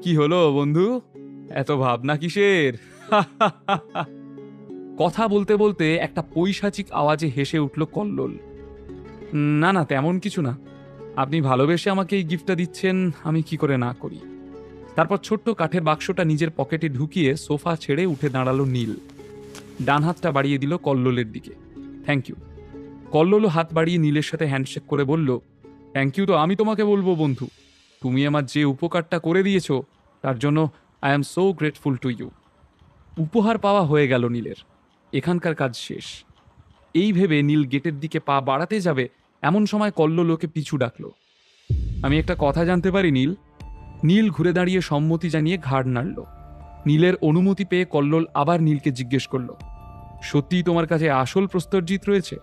কি হলো বন্ধু, এত ভাবনা কিসের? কথা বলতে বলতে একটা পৈশাচিক আওয়াজে হেসে উঠল কল্লোল। না না, তেমন কিছু না। আপনি ভালোবেসে আমাকে এই গিফটটা দিচ্ছেন, আমি কি করে না করি। তারপর ছোট্ট কাঠের বাক্সটা নিজের পকেটে ঢুকিয়ে সোফা ছেড়ে উঠে দাঁড়ালো নীল। ডান হাতটা বাড়িয়ে দিল কল্লোলের দিকে। Thank you. কল্লোলও হাত বাড়িয়ে নীলের সাথে হ্যান্ডশেক করে বলল, থ্যাংক ইউ তো আমি তোমাকে বলবো বন্ধু। তুমি আমার যে উপকারটা করে দিয়েছো তার জন্য I am so grateful to you. উপহার পাওয়া হয়ে গেল নীলের। এখানকার কাজ শেষ। এই ভেবে নীল গেটের দিকে পা বাড়াতে যাবে, এমন সময় কল্লোল ওকে পিছু ডাকলো। আমি একটা কথা জানতে পারি নীল? নীল ঘুরে দাঁড়িয়ে সম্মতি জানিয়ে ঘাড় নাড়ল। নীলের অনুমতি পেয়ে কল্লোল আবার নীলকে জিজ্ঞেস করল, সত্যিই তোমার কাছে আসল প্রস্তরজিৎ রয়েছে?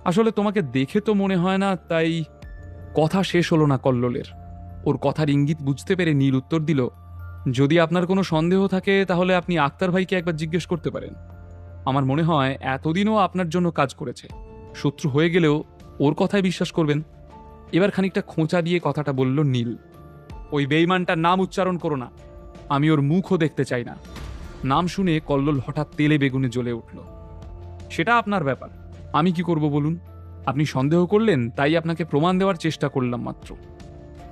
আসলে তোমাকে দেখে তো মনে হয় না, তাই। কথা শেষ হলো না কল্লোলের। ওর কথার ইঙ্গিত বুঝতে পেরে নীল উত্তর দিল, যদি আপনার কোনো সন্দেহ থাকে তাহলে আপনি আক্তার ভাইকে একবার জিজ্ঞেস করতে পারেন। আমার মনে হয় এতদিনও আপনার জন্য কাজ করেছে। শত্রু হয়ে গেলেও ওর কথায় বিশ্বাস করবেন। এবার খানিকটা খোঁচা দিয়ে কথাটা বলল নীল, ওই বেইমানটার নাম উচ্চারণ করো না। আমি ওর মুখও দেখতে চাই না। নাম শুনে কল্লোল হঠাৎ তেলে বেগুনে জ্বলে উঠল। সেটা আপনার ব্যাপার, আমি কি করব বলুন? আপনি সন্দেহ করলেন, তাই আপনাকে প্রমাণ দেওয়ার চেষ্টা করলাম মাত্র।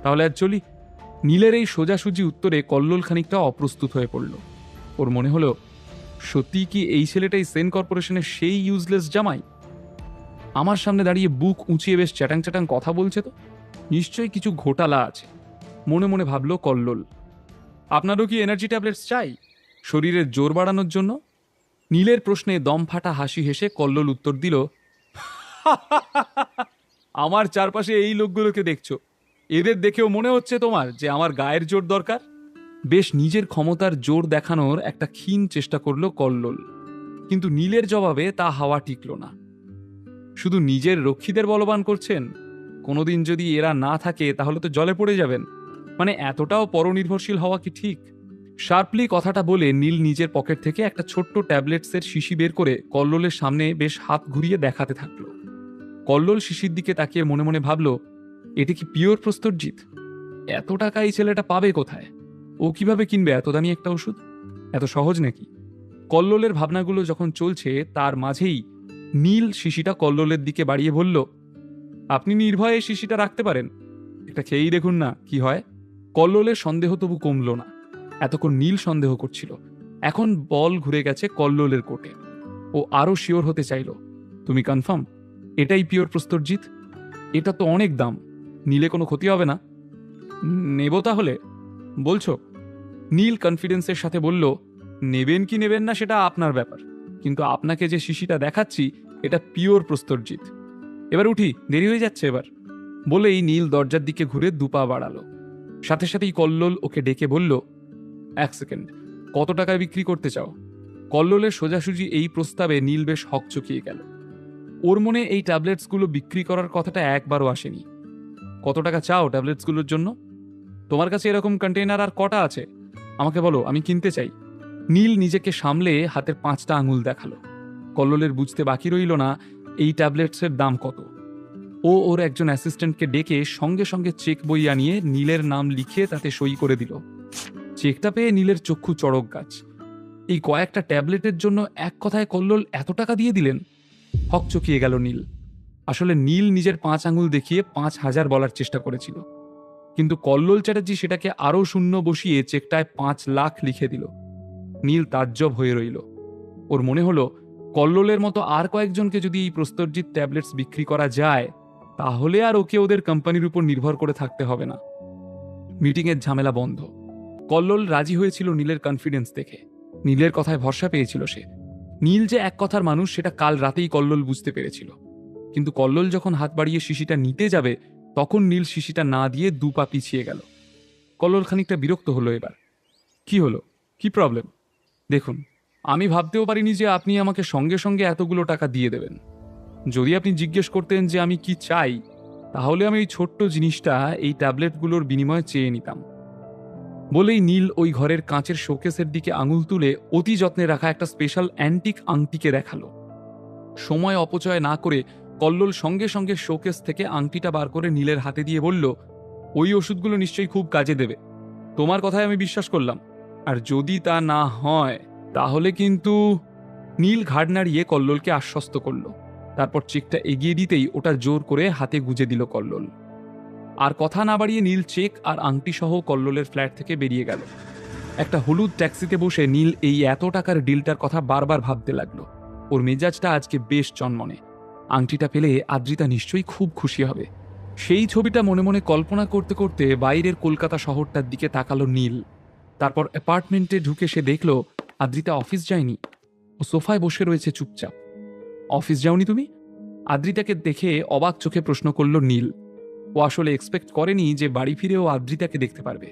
তাহলে আর চলি। নীলের এই সোজাসুজি উত্তরে কল্লোল খানিকটা অপ্রস্তুত হয়ে পড়ল। ওর মনে হলো, সত্যি কি এই ছেলেটাই সেন কর্পোরেশনের সেই ইউজলেস জামাই? আমার সামনে দাঁড়িয়ে বুক উঁচিয়ে বেশ চ্যাটাং চ্যাটাং কথা বলছে তো, নিশ্চয়ই কিছু ঘোটালা আছে। মনে মনে ভাবল কল্লোল। আপনারও কি এনার্জি ট্যাবলেটস চাই শরীরের জোর বাড়ানোর জন্য? নীলের প্রশ্নে দম ফাটা হাসি হেসে কল্লোল উত্তর দিল, আমার চারপাশে এই লোকগুলোকে দেখছো, এদের দেখেও মনে হচ্ছে তোমার যে আমার গায়ের জোর দরকার? বেশ নিজের ক্ষমতার জোর দেখানোর একটা ক্ষীণ চেষ্টা করলো কল্লোল, কিন্তু নীলের জবাবে তা হাওয়া টিকল না। শুধু নিজের রক্ষীদের বলবান করছেন? কোনোদিন যদি এরা না থাকে তাহলে তো জলে পড়ে যাবেন। মানে এতটাও পরনির্ভরশীল হওয়া কি ঠিক? শার্পলি কথাটা বলে নীল নিজের পকেট থেকে একটা ছোট্ট ট্যাবলেটসের শিশি বের করে কল্লোলের সামনে বেশ হাত ঘুরিয়ে দেখাতে থাকলো। কল্লোল শিশির দিকে তাকিয়ে মনে মনে ভাবল, এটা কি পিওর প্রস্তরজিৎ? এত টাকা এই ছেলেটা পাবে কোথায়? ও কিভাবে কিনবে এত দামি একটা ওষুধ? এত সহজ নাকি? কল্লোলের ভাবনাগুলো যখন চলছে তার মাঝেই নীল শিশিটা কল্লোলের দিকে বাড়িয়ে বলল, আপনি নির্ভয়ে শিশিটা রাখতে পারেন, একটা খেয়েই দেখুন না কি হয়। কল্লোলের সন্দেহ তবু কমল না। এতক্ষণ নীল সন্দেহ করছিল, এখন বল ঘুরে গেছে কল্লোলের কোর্টে। ও আরো শিওর হতে চাইল, তুমি কনফার্ম এটাই পিওর প্রস্তরজিৎ? এটা তো অনেক দাম, নিলে কোনো ক্ষতি হবে না? নেব তাহলে বলছো? নীল কনফিডেন্সের সাথে বলল, নেবেন কি নেবেন না সেটা আপনার ব্যাপার, কিন্তু আপনাকে যে শিশিটা দেখাচ্ছি এটা পিওর প্রস্তরজিৎ। এবার উঠি, দেরি হয়ে যাচ্ছে এবার। বলেই নীল দরজার দিকে ঘুরে দুপা বাড়ালো। সাথে সাথেই কল্লোল ওকে ডেকে বলল, এক সেকেন্ড, কত টাকায় বিক্রি করতে চাও? কল্লোলের সোজাসুজি এই প্রস্তাবে নীল বেশ হকচকিয়ে গেল। ওর মনে এই ট্যাবলেটসগুলো বিক্রি করার কথাটা একবারও আসেনি। কত টাকা চাও ট্যাবলেটসগুলোর জন্য? তোমার কাছে এরকম কন্টেইনার আর কটা আছে? আমাকে বলো, আমি কিনতে চাই। নীল নিজেকে সামলে হাতের 5টা আঙুল দেখালো। কল্লোলের বুঝতে বাকি রইল না এই ট্যাবলেটসের দাম কত। ও ওর একজন অ্যাসিস্ট্যান্টকে ডেকে সঙ্গে সঙ্গে চেক বই আনিয়ে নীলের নাম লিখে তাতে সই করে দিল। চেকটা পেয়ে নীলের চক্ষু চড়ক গাছ। এই কয়েকটা ট্যাবলেটের জন্য এক কথায় কল্লোল এত টাকা দিয়ে দিলেন? হকচকিয়ে গেল নীল। আসলে নীল নিজের 5 আঙুল দেখিয়ে 5,000 বলার চেষ্টা করেছিল, কিন্তু কল্লোল চ্যাটার্জি সেটাকে আরো শূন্য বসিয়ে চেকটায় 5 লাখ লিখে দিল। নীল তাজ্জব হয়ে রইল। ওর মনে হলো, কল্লোলের মতো আর কয়েকজনকে যদি এই প্রস্তরজিৎ ট্যাবলেটস বিক্রি করা যায় তাহলে আর ওকে ওদের কোম্পানির উপর নির্ভর করে থাকতে হবে না। মিটিংয়ের ঝামেলা বন্ধ। কল্লোল রাজি হয়েছিল নীলের কনফিডেন্স দেখে। নীলের কথায় ভরসা পেয়েছিল সে। নীল যে এক কথার মানুষ সেটা কাল রাতেই কল্লোল বুঝতে পেরেছিল। কিন্তু কল্লোল যখন হাত বাড়িয়ে শিশিটা নিতে যাবে তখন নীল শিশিটা না দিয়ে দুপা পিছিয়ে গেল। কল্লোল খানিকটা বিরক্ত হলো এবার। কি হলো, কি প্রবলেম? দেখুন, আমি ভাবতেও পারিনি যে আপনি আমাকে সঙ্গে সঙ্গে এতগুলো টাকা দিয়ে দেবেন। যদি আপনি জিজ্ঞেস করতেন যে আমি কি চাই, তাহলে আমি এই ছোট্ট জিনিসটা এই ট্যাবলেটগুলোর বিনিময়ে চেয়ে নিতাম। বলেই নীল ওই ঘরের কাঁচের শোকেসের দিকে আঙুল তুলে অতি যত্নে রাখা একটা স্পেশাল অ্যান্টিক আংটিকে দেখালো। সময় অপচয় না করে কল্লোল সঙ্গে সঙ্গে শোকেস থেকে আংটিটা বার করে নীলের হাতে দিয়ে বলল, ওই ওষুধগুলো নিশ্চয়ই খুব কাজে দেবে। তোমার কথায় আমি বিশ্বাস করলাম, আর যদি তা না হয় তাহলে কিন্তু। নীল ঘাড় নাড়িয়ে কল্লোলকে আশ্বস্ত করল, তারপর চেকটা এগিয়ে দিতেই ওটা জোর করে হাতে গুজে দিল কল্লোল। আর কথা না বাড়িয়ে নীল চেক আর আংটি সহ কল্লোলের ফ্ল্যাট থেকে বেরিয়ে গেল। একটা হলুদ ট্যাক্সিতে বসে নীল এই এত টাকার ডিলটার কথা বারবার ভাবতে লাগলো। ওর মেজাজটা আজকে বেশ চনমনে। আংটিটা পেলে আদ্রিতা নিশ্চয়ই খুব খুশি হবে। সেই ছবিটা মনে মনে কল্পনা করতে করতে বাইরের কলকাতা শহরটার দিকে তাকালো নীল। তারপর অ্যাপার্টমেন্টে ঢুকে সে দেখল আদ্রিতা অফিস যায়নি, ও সোফায় বসে রয়েছে চুপচাপ। অফিস যাওনি তুমি? আদ্রিতাকে দেখে অবাক চোখে প্রশ্ন করল নীল। ও আসলে এক্সপেক্ট করেনি যে বাড়ি ফিরেও আদ্রিতাকে দেখতে পারবে।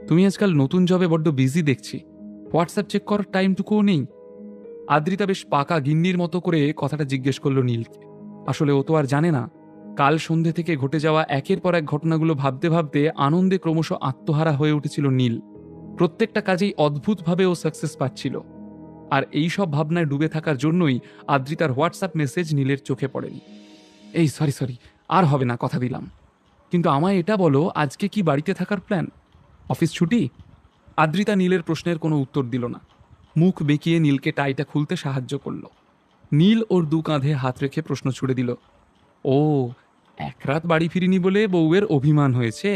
তুমি আজকাল নতুন জবে বড্ড বিজি দেখছি, হোয়াটসঅ্যাপ চেক করার টাইমটুকুও নেই। আদ্রিতা বেশ পাকা গিন্নির মতো করে কথাটা জিজ্ঞেস করল নীলকে। আসলে ও তো আর জানে না, কাল সন্ধ্যে থেকে ঘটে যাওয়া একের পর এক ঘটনাগুলো ভাবতে ভাবতে আনন্দে ক্রমশ আত্মহারা হয়ে উঠেছিল নীল। প্রত্যেকটা কাজেই অদ্ভুতভাবে ও সাকসেস পাচ্ছিল। আর এই সব ভাবনায় ডুবে থাকার জন্যই আদ্রিতার হোয়াটসঅ্যাপ মেসেজ নীলের চোখে পড়েনি। এই সরি, আর হবে না, কথা দিলাম। কিন্তু আমায় এটা বলো, আজকে কি বাড়িতে থাকার প্ল্যান? অফিস ছুটি? আদ্রিতা নীলের প্রশ্নের কোনো উত্তর দিল না। মুখ বেঁকিয়ে নীলকে টাইটা খুলতে সাহায্য করল। নীল ওর দু কাঁধে হাত রেখে প্রশ্ন ছুড়ে দিল, ও, এক রাত বাড়ি ফিরিনি বলে বউয়ের অভিমান হয়েছে?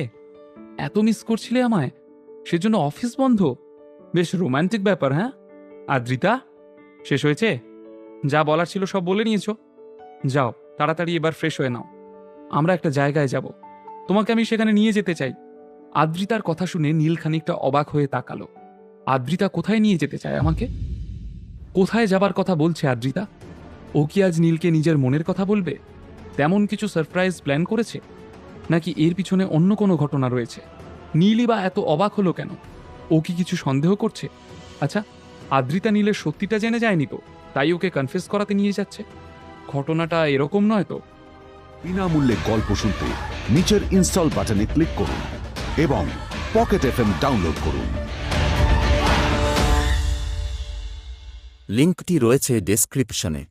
এত মিস করছিলে আমায়, সেজন্য অফিস বন্ধ? বেশ রোম্যান্টিক ব্যাপার। হ্যাঁ আদ্রিতা, শেষ হয়েছে? যা বলার ছিল সব বলে নিয়েছ। যাও তাড়াতাড়ি এবার ফ্রেশ হয়ে নাও, আমরা একটা জায়গায় যাব, তোমাকে আমি সেখানে নিয়ে যেতে চাই। আদ্রিতার কথা শুনে নীল খানিকটা অবাক হয়ে তাকালো। আদ্রিতা কোথায় নিয়ে যেতে চায় আমাকে? কোথায় যাবার কথা বলছে আদ্রিতা? ও কি আজ নীলকে নিজের মনের কথা বলবে? তেমন কিছু সারপ্রাইজ প্ল্যান করেছে, নাকি এর পিছনে অন্য কোনো ঘটনা রয়েছে? নীলই বা এত অবাক হলো কেন? ও কি কিছু সন্দেহ করছে? আচ্ছা, আদ্রিতা নীলের সত্যিটা জেনে যায়নি তো, তাই ওকে কনফেস করাতে নিয়ে যাচ্ছে? ঘটনাটা এরকম নয় তো? বিনামূল্যে গল্প শুনতে নিচের ইনস্টল বাটনে ক্লিক করুন এবং পকেট এফএম ডাউনলোড করুন। লিঙ্কটি রয়েছে ডেসক্রিপশনে।